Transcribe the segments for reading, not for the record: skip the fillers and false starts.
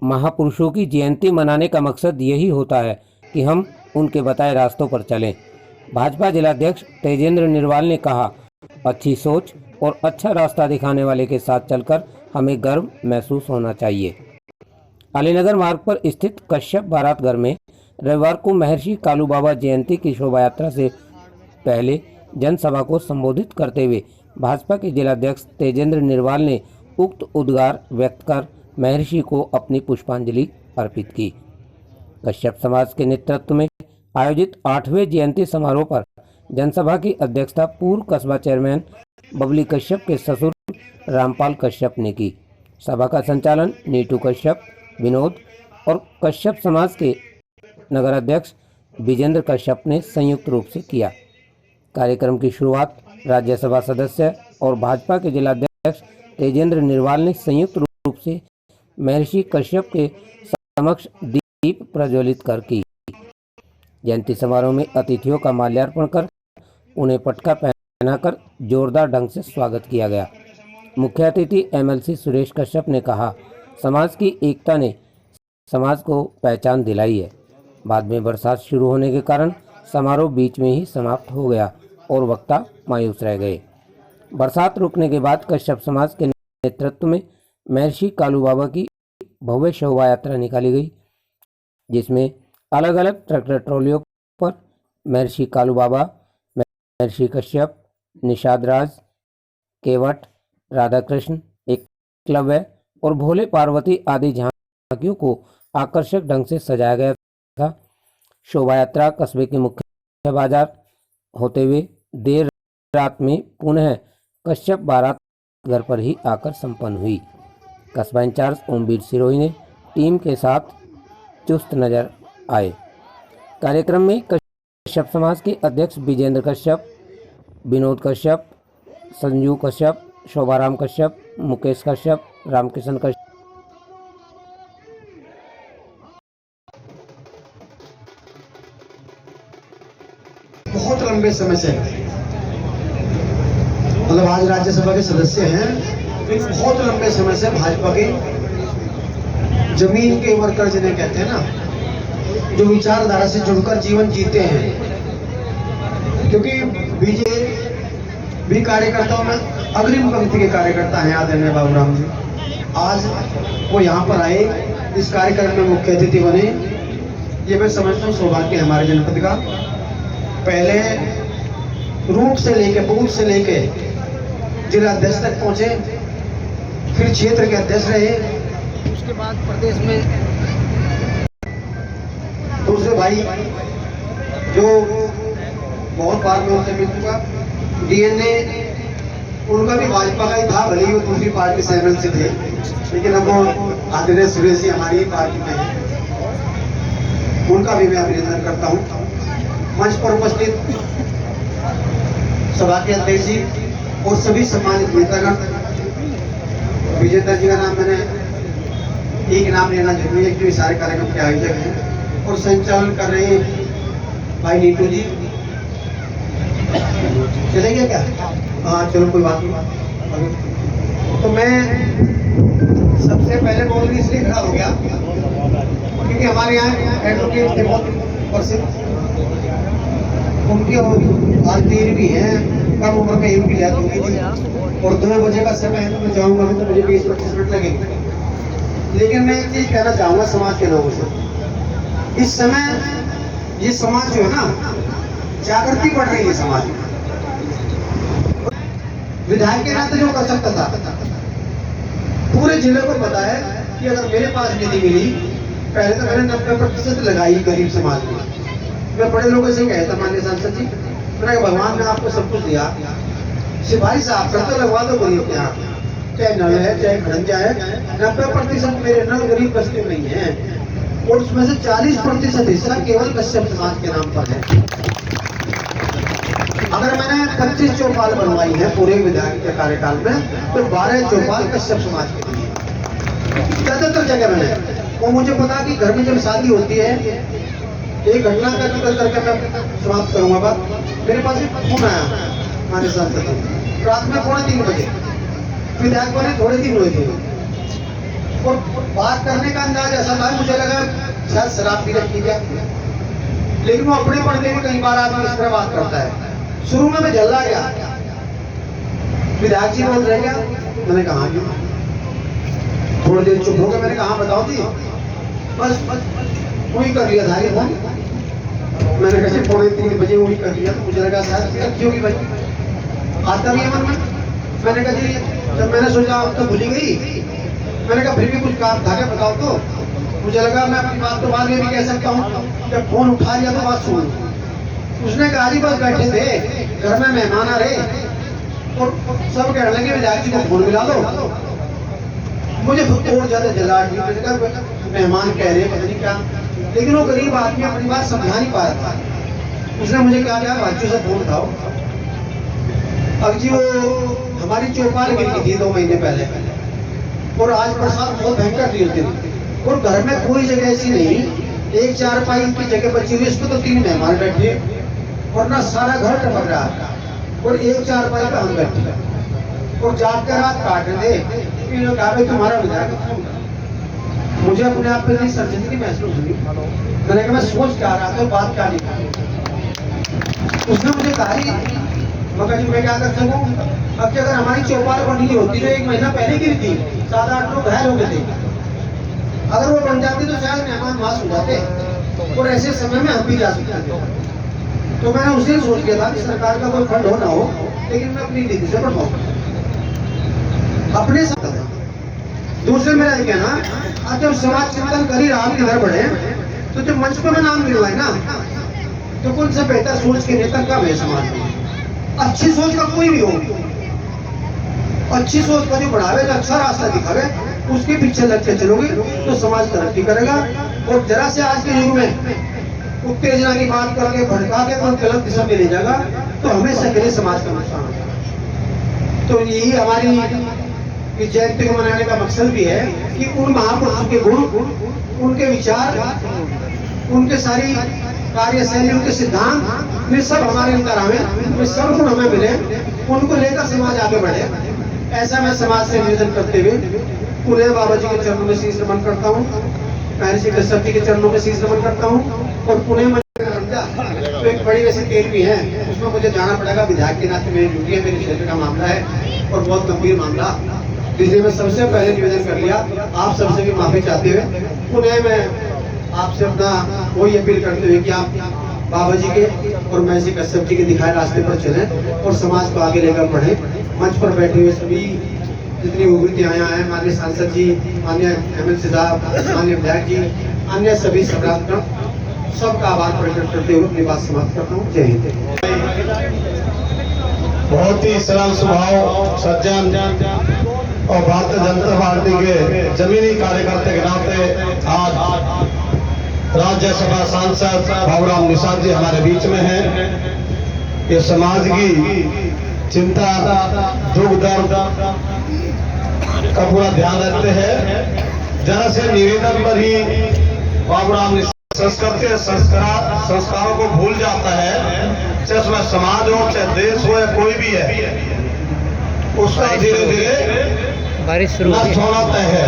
महापुरुषों की जयंती मनाने का मकसद यही होता है कि हम उनके बताए रास्तों पर चलें। भाजपा जिलाध्यक्ष तेजेंद्र निर्वाल ने कहा, अच्छी सोच और अच्छा रास्ता दिखाने वाले के साथ चलकर हमें गर्व महसूस होना चाहिए। अलीनगर मार्ग पर स्थित कश्यप बारात घर में रविवार को महर्षि कालू बाबा जयंती की शोभा यात्रा से पहले जनसभा को संबोधित करते हुए भाजपा के जिलाध्यक्ष तेजेंद्र निर्वाल ने उक्त उद्गार व्यक्त कर महर्षि को अपनी पुष्पांजलि अर्पित की। कश्यप समाज के नेतृत्व में आयोजित 8वें जयंती समारोह पर जनसभा की अध्यक्षता पूर्व कस्बा चेयरमैन बबली कश्यप के ससुर रामपाल कश्यप ने की। सभा का संचालन नीटू कश्यप, विनोद और कश्यप समाज के नगराध्यक्ष विजेंद्र कश्यप ने संयुक्त रूप से किया। कार्यक्रम की शुरुआत राज्यसभा सदस्य और भाजपा के जिलाध्यक्ष तेजेंद्र निर्वाल ने संयुक्त रूप से महर्षि कश्यप के समक्ष दीप प्रज्वलित कर की। जयंती समारोह में अतिथियों का माल्यार्पण कर उन्हें पटका पहनाकर जोरदार ढंग से स्वागत किया गया। मुख्य अतिथि एमएलसी सुरेश कश्यप ने कहा, समाज की एकता ने समाज को पहचान दिलाई है। बाद में बरसात शुरू होने के कारण समारोह बीच में ही समाप्त हो गया और वक्ता मायूस रह गए। बरसात रुकने के बाद कश्यप समाज के नेतृत्व में महर्षि कालू बाबा की भव्य शोभा यात्रा निकाली गई, जिसमें अलग अलग ट्रैक्टर ट्रॉलियों पर महर्षि कालू बाबा, महर्षि कश्यप, निषाद राज, केवट, राधा कृष्ण, एकलव्य और भोले पार्वती आदि झांकियों को आकर्षक ढंग से सजाया गया था। शोभा यात्रा कस्बे के मुख्य बाजार होते हुए देर रात में पुनः कश्यप बारात घर पर ही आकर संपन्न हुई। कस्बा इंचार्ज ओमवीर सिरोही ने टीम के साथ चुस्त नजर आए। कार्यक्रम में कश्यप समाज के अध्यक्ष विजेंद्र कश्यप, विनोद कश्यप, संजू कश्यप, शोभाराम कश्यप, मुकेश कश्यप, रामकिशन कश्यप, बहुत लंबे समय से मतलब आज राज्यसभा के सदस्य हैं, बहुत लंबे समय से भाजपा के जमीन के वर्कर जिन्हें कहते हैं ना, जो विचारधारा से जुड़कर जीवन जीते हैं। क्योंकि बीजेपी कार्यकर्ताओं में अग्रिम पंक्ति के कार्यकर्ता हैं आदरणीय बाबूराम जी। आज वो यहाँ पर आए, इस कार्यक्रम में मुख्य अतिथि बने, ये मैं समझता हूँ सौभाग्य है हमारे जनपद का। पहले रूट से लेके, बूथ से लेके जिला अध्यक्ष तक पहुंचे, फिर क्षेत्र के अध्यक्ष रहे, उसके बाद प्रदेश में दूसरे भाई जो बहुत बार में उनसे मिल चुका, डीएनए उनका भी भाजपा का ही था, भले ही वो दूसरी पार्टी से एमएलसी थे, लेकिन अब वो आदरणीय सुरेश जी हमारी ही पार्टी में है, उनका भी मैं अभिनंदन करता हूँ। मंच पर उपस्थित सभा के अध्यक्ष जी और सभी सम्मानित नेतागण, विजेंद्र जी का नाम मैंने एक नाम लेना जरूरी है क्योंकि सारे कार्यक्रम के आयोजक हैं, और संचालन कर रहे भाई नीटू जी। चलेंगे क्या? हाँ चलो, कोई बात नहीं। तो मैं सबसे पहले बोलने इसलिए खड़ा हो गया क्योंकि हमारे यहाँ एडवोकेट थे बहुत प्रसिद्ध, उनकी आज देर भी है, कम उम्र में एक भी लिया होगी जी, और 2 बजे का समय है तो मैं जाऊंगा तो मुझे 20-25 मिनट लगेंगे। लेकिन मैं एक चीज कहना चाहूंगा समाज के लोगों से, इस समय ये समाज जो है ना, जागृति बढ़ रही है समाज में। विधायक के नाते जो कर सकता था, पूरे जिले को पता है कि अगर मेरे पास निधि मिली, पहले तो मैंने 90% लगाई गरीब समाज में। मैं बड़े लोगों से कहता, माननीय सांसद जी, मैंने भगवान ने आपको सब कुछ दिया, सिपाही साहब करते लगवा दो गरीब के यहाँ, चाहे नल है चाहे खड़ंजा है, 90% मेरे नल गरीब बस्ती में ही है, और उसमें से 40% हिस्सा केवल कश्यप समाज के नाम पर है। अगर मैंने 25 चौपाल बनवाई है पूरे विधायक के कार्यकाल में, तो 12 चौपाल कश्यप समाज के लिए, ज्यादातर जगह मैंने। वो मुझे पता कि घर में जब शादी होती है, एक घटना का जिक्र करके मैं समाप्त करूंगा बात। मेरे पास एक फोन आया हमारे सांसद रात में 2:45 बजे, विधायक बने थोड़े दिन हुए थे, और बात करने का अंदाज ऐसा था, मुझे लगा शायद शराब पी रखी क्या, लेकिन वो अपने पढ़ने में कई बार आदमी इस तरह बात करता है। शुरू में मैं जल्ला गया, विधायक जी बोल रहे क्या, मैंने कहा क्यों, थोड़ी देर चुप हो गया, मैंने कहा बताओ जी, बस वही कर लिया था ये फोन, मैंने कैसे 2:45 वही कर लिया, तो मुझे लगा शायद पी रखी होगी भाई, आता भी है मन में। मैंने कहा जी, जब मैंने सोचा अब तो भूली गई, मैंने कहा फिर भी कुछ काम था क्या बताओ तो, मुझे लगा मैं अपनी बात तो बाद में भी कह सकता हूँ, जब फोन उठा लिया तो बात सुन। उसने कहा जी बस बैठे थे, घर में मेहमान आ रहे और सब कहने लगे विधायक जी को फोन मिला दो। मुझे खुद और ज्यादा जलाट हुई, मैंने कहा मेहमान कह रहे पता नहीं क्या, लेकिन वो गरीब आदमी अपनी बात समझा नहीं पा रहा था। उसने मुझे कहा क्या बच्चों से फोन उठाओ। अब जी वो हमारी चौपाल गिर गई थी 2 महीने पहले, और आज बरसात बहुत भयंकर थी उस दिन, और घर में कोई जगह ऐसी नहीं, एक चारपाई की जगह बची हुई, इस पर तो 3 मेहमान बैठे, वरना सारा घर टपक रहा, और एक चारपाई पे हम बैठे, और जाकर रात काट रहे थे। कहा तुम्हारा विधायक, मुझे अपने आप पे इतनी शर्मिंदगी महसूस हुई। मैंने कहा मैं सोच क्या रहा था, बात क्या नहीं। उसने मुझे कहा मगर जी मैं क्या कर सकूं, अब कि अगर हमारी चौपाल बनी होती जो 1 महीना पहले की थी, 7-8 लोग घायल हो गए थे, अगर वो बन जाती तो शायद मेहमान मास हो जाते, और ऐसे समय में हम भी जा सकते थे। तो मैंने उसे सोच लिया था कि सरकार का कोई फंड हो ना हो, लेकिन मैं अपनी नीति से बढ़ाऊंगा अपने साथ। दूसरे मेरा ये कहना, आज जब समाज चिंतन कर ही रहा किधर बढ़े, तो जब मंच पर मैं नाम मिलवाए ना, तो कौन सा बेहतर सोच के नेता कम है समाज में। अच्छी सोच का कोई भी हो, अच्छी सोच का जो बढ़ावे, जो अच्छा रास्ता दिखावे, उसके पीछे लग के चलोगे तो समाज तरक्की करेगा। और जरा से आज के युग में उत्तेजना की बात करके भड़का के कोई गलत दिशा में ले जाएगा तो हमेशा के लिए समाज का नुकसान होगा। तो यही हमारी इस जयंती को मनाने का मकसद भी है कि उन महापुरुषों के गुण, उनके विचार, उनके सारी कार्यशैली, उनके सिद्धांत, ये सब हमारे अंदर आवे, ये सब गुण हमें मिले, उनको लेकर समाज आगे बढ़े। ऐसा मैं समाज से निवेदन करते हुए पुणे बाबा जी के चरणों में शीश नमन करता हूँ, महर्षि कश्यप जी के चरणों में शीश नमन करता हूँ। और पुणे में तो एक बड़ी वैसी तेल भी है, उसमें मुझे जाना पड़ेगा, विधायक के नाते मेरी ड्यूटी है, मेरे क्षेत्र का मामला है और बहुत गंभीर मामला, जिसे मैं सबसे पहले निवेदन कर लिया। आप सबसे भी माफी चाहते हुए पुणे में आपसे अपना वही अपील करते हुए कि आप बाबा जी के और महर्षि कश्यप जी के दिखाए रास्ते पर चलें और समाज को आगे लेकर बढ़े। मंच पर बैठे हुए सभी जितनी उभरती आया है, माननीय सांसद जी, माननीय MLC साहब, माननीय विधायक जी, अन्य सभी सम्राटगण, सबका आभार प्रकट करते हुए अपनी बात समाप्त करता हूँ। जय हिंद। बहुत ही सरल स्वभाव, सज्जन और भारतीय जनता पार्टी के जमीनी कार्यकर्ता के नाते आज राज्यसभा सांसद बाबूराम निषाद जी हमारे बीच में हैं। ये समाज की चिंता, दुख दर्द का पूरा ध्यान रखते हैं। जरा से निवेदन पर ही बाबूराम निषाद संस्कृत के संस्कारों को भूल जाता है, चाहे उसमें समाज हो, चाहे देश हो, या कोई भी है, उसका धीरे धीरे नष्ट होना तय है।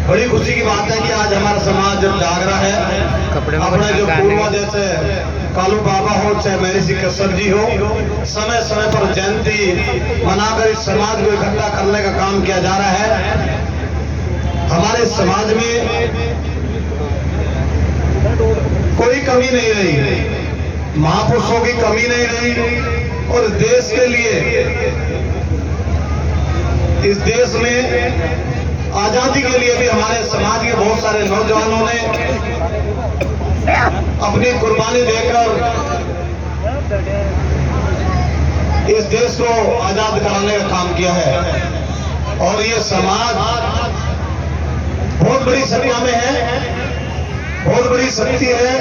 बड़ी खुशी की बात है कि आज हमारा समाज जब जाग रहा है, अपने जो पूर्वज जैसे कालू बाबा हो, चाहे महर्षि कश्यप जी हो, समय समय पर जयंती मनाकर इस समाज को इकट्ठा करने का काम किया जा रहा है। हमारे समाज में कोई कमी नहीं रही, महापुरुषों की कमी नहीं रही, और देश के लिए, इस देश में आजादी के लिए भी हमारे समाज के बहुत सारे नौजवानों ने अपनी कुर्बानी देकर इस देश को आजाद कराने का काम किया है। और ये समाज बहुत बड़ी संख्या में है, बहुत बड़ी शक्ति है,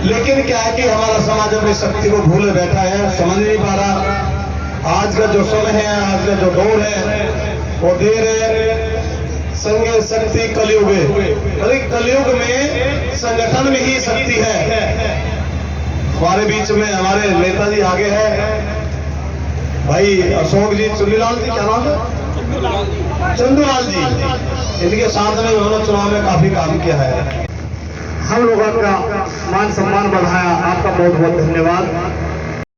लेकिन क्या है कि हमारा समाज अपनी शक्ति को भूले बैठा है, समझ नहीं पा रहा। आज का जो समय है, आज का जो दौर है, वो देर है संगे शक्ति कलयुग है। अरे कलयुग में संगठन में ही शक्ति है। हमारे बीच में हमारे नेताजी आगे हैं, भाई अशोक जी, चुन्नीलाल जी, क्या नाम है? चंदूलाल जी, इनके साथ में उन्होंने चुनाव में काफी काम किया है। हम लोगों का मान सम्मान बढ़ाया, आपका बहुत बहुत धन्यवाद।